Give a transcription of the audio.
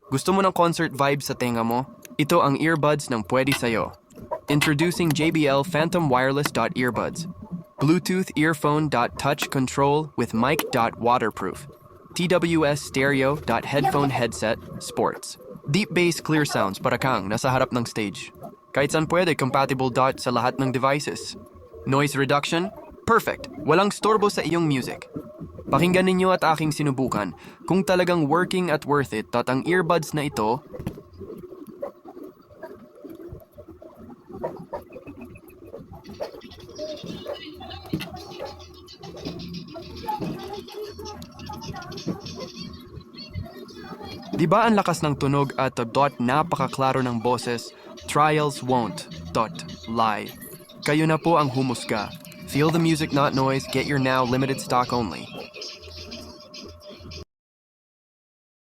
Gusto mo ng concert vibe sa tenga mo? Ito ang earbuds ng pwede sa'yo. Introducing JBL Phantom Wireless.earbuds. Bluetooth earphone.touch control with mic.waterproof. TWS stereo.headphone headset sports. Deep bass clear sounds para kang nasa harap ng stage. Kahit saan pwede compatible sa lahat ng devices. Noise reduction? Perfect! Walang storbo sa iyong music. Pakinggan ninyo at aking sinubukan kung talagang working at worth it at ang earbuds na ito. Di ba ang lakas ng tunog at napakaklaro ng boses? Trials won't lie. Kayo na po ang humusga. Feel the music, not noise. Get your now limited stock only.